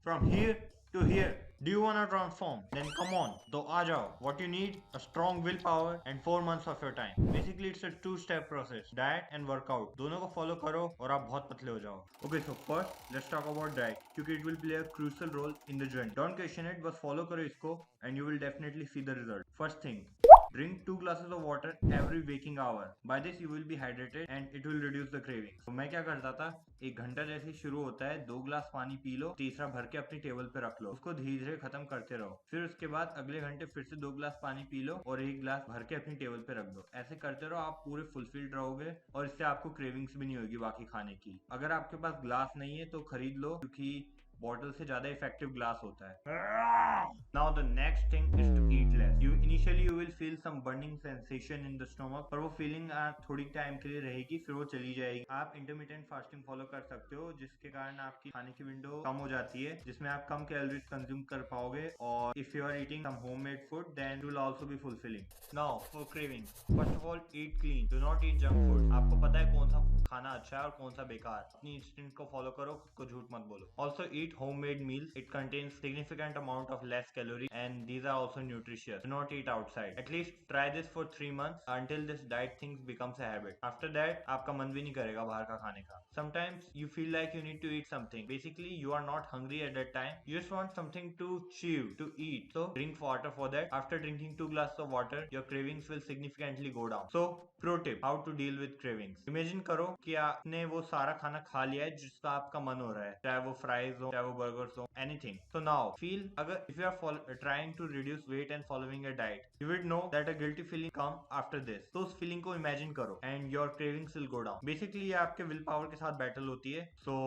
From here to here. Do you wanna transform? Then come on, तो आ जाओ. What you need? A strong willpower and 4 months of your time. Basically, it's a two-step process. Diet and workout. दोनों को follow करो और आप बहुत पतले हो जाओ. Okay, so first, let's talk about diet. क्योंकि it will play a crucial role in the journey. Don't question it, बस follow करो इसको and you will definitely see the result. First thing, drink 2 glasses of water every waking hour. By this you will be hydrated and it will reduce the craving. तो मैं क्या करता था, 1 घंटा जैसे शुरू होता है 2 ग्लास पानी पी लो, तीसरा भर के अपनी टेबल पे रख लो, उसको धीरे धीरे खत्म करते रहो. फिर उसके बाद अगले घंटे फिर से 2 ग्लास पानी पी लो और 1 ग्लास भर के अपनी टेबल पे रख दो. ऐसे करते रहो, आप पूरे फुलफिल्ड रहोगे और इससे आपको क्रेविंग्स भी नहीं होगी बाकी खाने की. अगर आपके पास ग्लास नहीं है तो खरीद लो, क्योंकि बॉटल से ज्यादा इफेक्टिव ग्लास होता है. Now the next thing is to eat less. Initially you will feel some burning sensation in the stomach, पर वो फीलिंग थोड़ी टाइम के लिए रहेगी, फिर वो चली जाएगी. आप इंटरमिटेंट फास्टिंग फॉलो कर सकते हो, जिसके कारण आपकी खाने की विंडो कम हो जाती है, जिसमें आप कम कैलोरीज कंज्यूम कर पाओगे. और if you are eating some homemade food then it will also be fulfilling. Now for craving, first of all eat clean, do not eat junk food. आपको पता है कौन सा खाना अच्छा है और कौन सा बेकार. अपनी इंस्टिंक्ट को फॉलो करो, खुद को झूठ मत बोलो. Also eat homemade meals. It contains significant amount of less calories and these are also nutritious. Do not eat outside. At least try this for 3 months until this diet thing becomes a habit. After that, आपका मन भी नहीं करेगा बाहर का खाने का. Sometimes you feel like you need to eat something. Basically, you are not hungry at that time. You just want something to chew, to eat. So drink water for that. After drinking 2 glasses of water, your cravings will significantly go down. So pro tip, how to deal with cravings. Imagine करो कि आपने वो सारा खाना खा लिया है जिसका आपका मन हो रहा है, चाहे वो फ्राइज हो, चाहे वो बर्गर्स हो, anything. So now feel, अगर if you are trying to reduce weight and following a diet, you would know that a guilty feeling come after this. तो उस feeling को imagine करो and your cravings will go down. Basically ये आपके will power के साथ battle होती है. So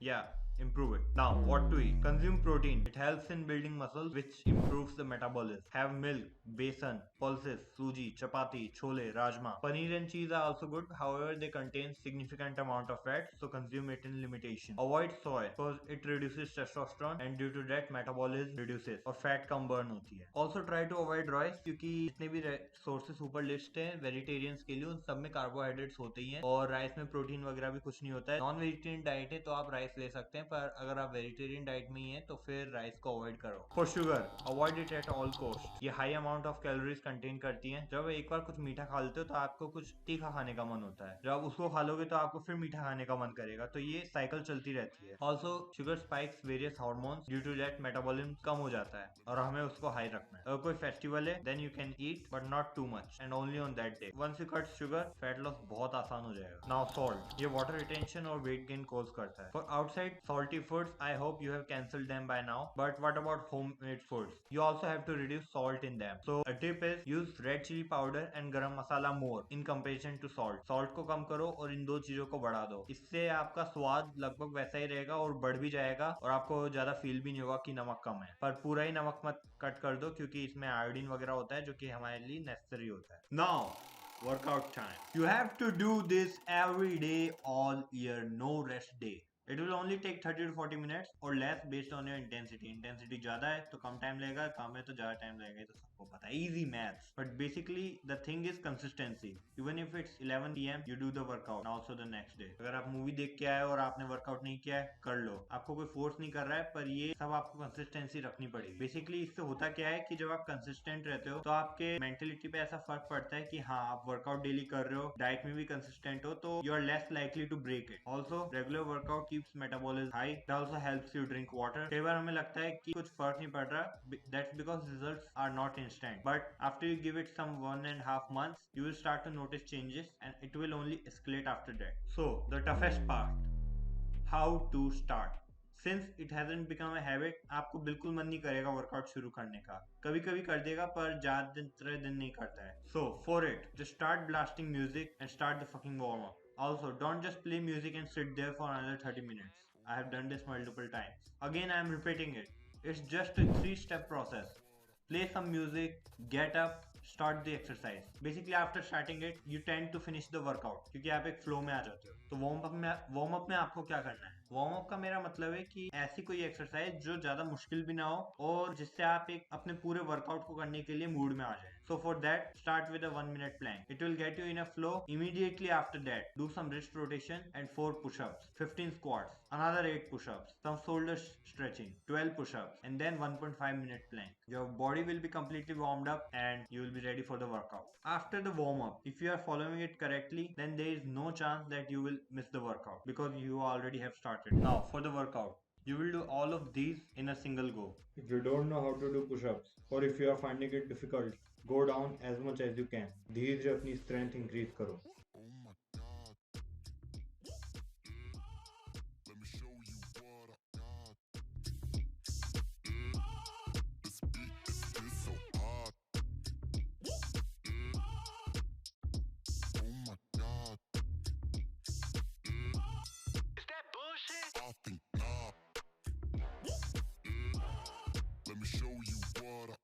yeah, improve it. Now what to eat? Consume protein. It helps in building muscles, which improves the metabolism. Have milk, besan, pulses, suji, chapati, chole, rajma. Paneer and cheese are also good, however they contain significant amount of fat, so consume it in limitation. Avoid soy because it reduces testosterone and due to that metabolism reduces और fat कम burn होती है. Also try to avoid rice, क्योंकि जितने भी sources ऊपर list हैं vegetarians के लिए, उन सब में कार्बोहाइड्रेट्स होते ही हैं और राइस में प्रोटीन वगैरह भी कुछ नहीं होता है. नॉन वेजिटेरियन डाइट है तो आप राइस ले सकते हैं, पर अगर आप वेजिटेरियन डाइट में ही है तो फिर राइस को अवॉइड करो. For sugar, avoid it at all cost. ये high amount of calories contain करती हैं. जब एक बार कुछ मीठा खा लेते हो तो आपको कुछ तीखा खाने का मन होता है, जब आप उसको खा लोगे तो आपको फिर मीठा खाने का मन करेगा. तो ये साइकिल चलती रहती है. Also sugar spikes various hormones, due to that metabolism कम हो जाता है और हमें उसको हाई रखना है. अगर कोई फेस्टिवल है then you can eat but not too much and only on that day. Once you cut sugar, fat loss बहुत आसान हो जाएगा. नाउ सॉल्ट, ये वाटर रिटेंशन और वेट गेन कॉज करता है. For outside salty foods, I hope you have cancelled them by now. But what about homemade foods? You also have to reduce salt in them. So a tip is use red chili powder and garam masala more in comparison to salt. Salt को कम करो और इन दो चीजों को बढ़ा दो. इससे आपका स्वाद लगभग वैसा ही रहेगा और बढ़ भी जाएगा और आपको ज्यादा फील भी नहीं होगा कि नमक कम है. पर पूरा ही नमक मत कट कर दो, क्योंकि इसमें आयोडीन वगैरह होता है जो कि हमारे लिए नेसेसरी होता है. Now workout time. You have to do this every day, all year, no rest day. It will only take 30 to 40 minutes or less based on your intensity. Intensity ज़्यादा है तो कम टाइम लगेगा, कम है तो ज़्यादा टाइम लगेगा. तो सबको पता है, easy maths. But basically the thing is consistency. Even if it's 11 PM, you do the workout and also the next day. अगर आप मूवी देख के आए और आपने वर्कआउट नहीं किया है, कर लो. आपको कोई फोर्स नहीं कर रहा है, पर ये सब आपको कंसिस्टेंसी रखनी पड़ेगी. बेसिकली इससे होता क्या है कि जब आप कंसिस्टेंट रहते हो तो आपके मेंटेलिटी पे ऐसा फर्क पड़ता है कि हाँ आप वर्कआउट डेली कर रहे हो, डाइट में भी कंसिस्टेंट हो, तो you are less likely to break it. Also regular workout keeps metabolism high. It also helps you drink water. कई बार हमें लगता है कि कुछ फर्क नहीं पड़ रहा. That's because results are not instant. But after you give it some 1.5 months, you will start to notice changes and it will only escalate after that. So the toughest part, how to start. Since it hasn't become a habit, आपको बिल्कुल मन नहीं करेगा workout शुरू करने का. कभी कभी कर देगा पर ज्यादा दिन नहीं करता है. So for it, just start blasting music and start the fucking warm up. Also, don't just play music and sit there for another 30 minutes. I have done this multiple times. Again, I am repeating it. It's just a 3-step process. Play some music, get up, start the exercise. Basically, after starting it, you tend to finish the workout क्योंकि आप एक flow में आ जाते हो. तो warm up में आपको क्या करना है? वार्म अप का मेरा मतलब है कि ऐसी कोई एक्सरसाइज जो ज्यादा मुश्किल भी ना हो और जिससे आप एक अपने पूरे वर्कआउट को करने के लिए मूड में आ जाए. So for that, start with a 1 minute plank. It will get you in a flow. Immediately after that, do some wrist rotation and 4 push-ups, 15 squats, another 8 push-ups, some shoulder stretching, 12 push-ups, and then 1.5 minute plank. Your body will be completely warmed up and you will be ready for the workout. After the warm-up, if you are following it correctly, then there is no chance that you will miss the workout because you already have started. Now for the workout. You will do all of these in a single go. If you don't know how to do push-ups or if you are finding it difficult, go down as much as you can. धीरे से अपनी strength increase करो. Oh my god. Let me show you what I got. This beat is so hot. Oh my god. Is that bullshit? I think not. Let me show you what I